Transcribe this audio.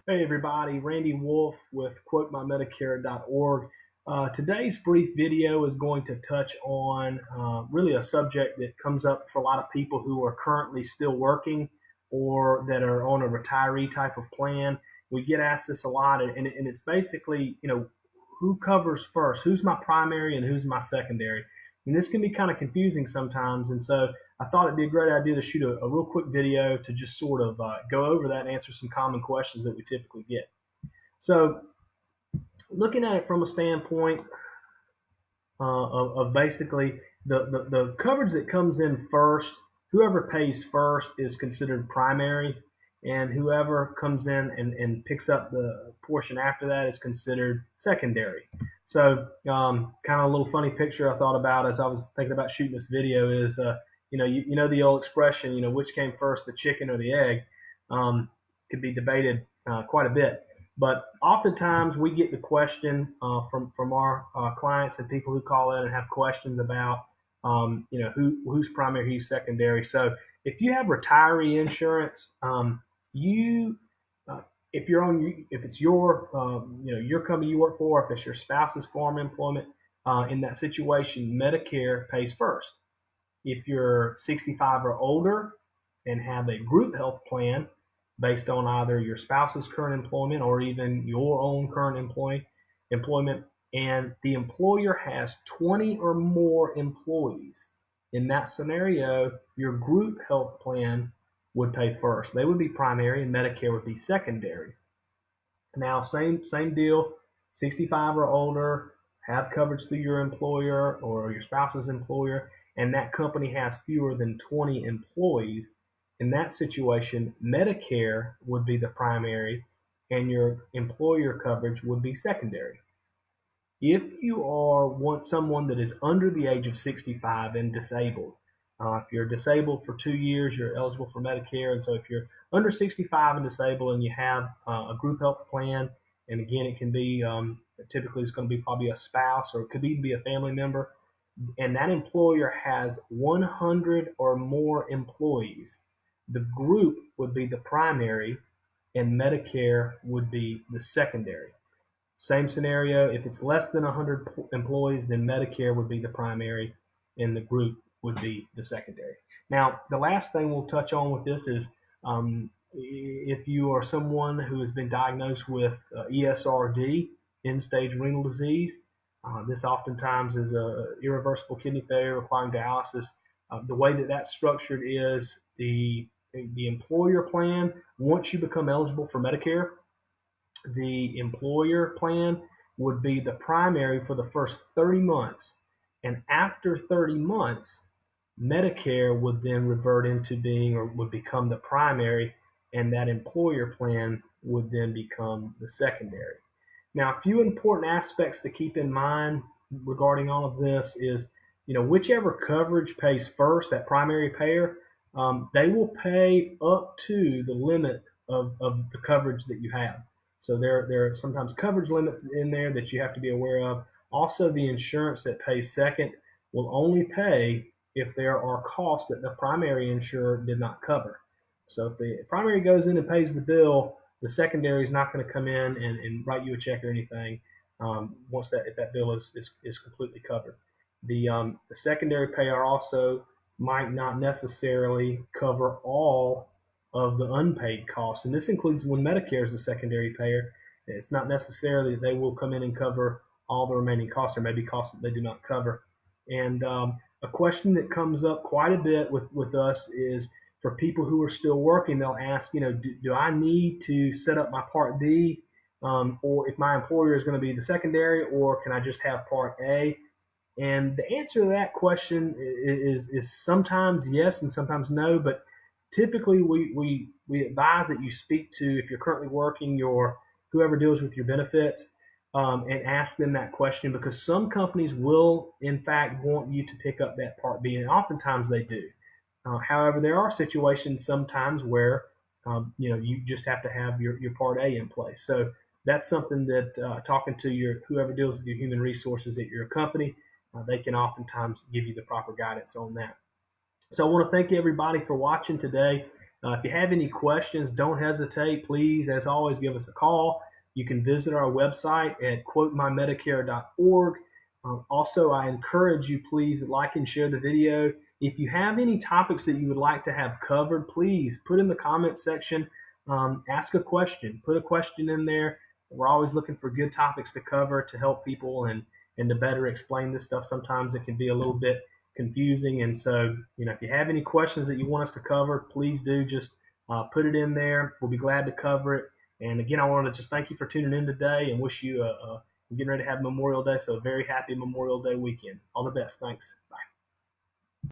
Hey everybody, Randy Wolf with QuoteMyMedicare.org. Today's brief video is going to touch on really a subject that comes up for a lot of people who are currently still working or that are on a retiree type of plan. We get asked this a lot, and it's basically, who covers first? Who's my primary and who's my secondary? And this can be kind of confusing sometimes, and so I thought it'd be a great idea to shoot a real quick video to just sort of go over that and answer some common questions that we typically get. So, looking at it from a standpoint of basically the coverage that comes in first, whoever pays first is considered primary, and whoever comes in and picks up the portion after that is considered secondary. So, kind of a little funny picture I thought about as I was thinking about shooting this video is, you know the old expression, which came first, the chicken or the egg, could be debated quite a bit. But oftentimes we get the question from our clients and people who call in and have questions about who's primary, who's secondary. So if you have retiree insurance, you if you're on if it's your your company you work for, if it's your spouse's farm employment, in that situation, Medicare pays first. If you're 65 or older and have a group health plan based on either your spouse's current employment or even your own current employment, and the employer has 20 or more employees, in that scenario, your group health plan would pay first. They would be primary and Medicare would be secondary. Now, same deal, 65 or older, have coverage through your employer or your spouse's employer, and that company has fewer than 20 employees. In that situation, Medicare would be the primary and your employer coverage would be secondary. If you want someone that is under the age of 65 and disabled, if you're disabled for 2 years, you're eligible for Medicare. And so if you're under 65 and disabled and you have a group health plan, and again, it can be typically it's going to be probably a spouse or it could even be a family member, and that employer has 100 or more employees, the group would be the primary and Medicare would be the secondary. Same scenario, if it's less than 100 employees, then Medicare would be the primary and the group would be the secondary. Now, the last thing we'll touch on with this is if you are someone who has been diagnosed with ESRD, end stage renal disease, this oftentimes is a irreversible kidney failure requiring dialysis. The way that that's structured is the employer plan, once you become eligible for Medicare, the employer plan would be the primary for the first 30 months. And after 30 months, Medicare would then revert into being or would become the primary, and that employer plan would then become the secondary. Now, a few important aspects to keep in mind regarding all of this is, whichever coverage pays first, that primary payer, they will pay up to the limit of the coverage that you have. So there are sometimes coverage limits in there that you have to be aware of. Also, the insurance that pays second will only pay if there are costs that the primary insurer did not cover. So if the primary goes in and pays the bill, the secondary is not going to come in and write you a check or anything once that if that bill is completely covered. The secondary payer also might not necessarily cover all of the unpaid costs, and this includes when Medicare is the secondary payer. It's not necessarily that they will come in and cover all the remaining costs. There may be costs that they do not cover. And a question that comes up quite a bit with us is for people who are still working, they'll ask, do I need to set up my Part D, or if my employer is going to be the secondary, or can I just have Part A? And the answer to that question is sometimes yes and sometimes no, but typically we advise that you speak to, if you're currently working, your whoever deals with your benefits, and ask them that question, because some companies will in fact want you to pick up that Part B, and oftentimes they do. However, there are situations sometimes where you just have to have your Part A in place. So that's something that talking to your whoever deals with your human resources at your company, they can oftentimes give you the proper guidance on that. So I want to thank everybody for watching today. If you have any questions, don't hesitate. Please, as always, give us a call. You can visit our website at QuoteMyMedicare.org. Also, I encourage you, please like and share the video. If you have any topics that you would like to have covered, please put in the comment section. Ask a question. Put a question in there. We're always looking for good topics to cover to help people and to better explain this stuff. Sometimes it can be a little bit confusing. And so, if you have any questions that you want us to cover, please do just put it in there. We'll be glad to cover it. And again, I want to just thank you for tuning in today and wish you we're getting ready to have Memorial Day, so a very happy Memorial Day weekend. All the best. Thanks. Bye.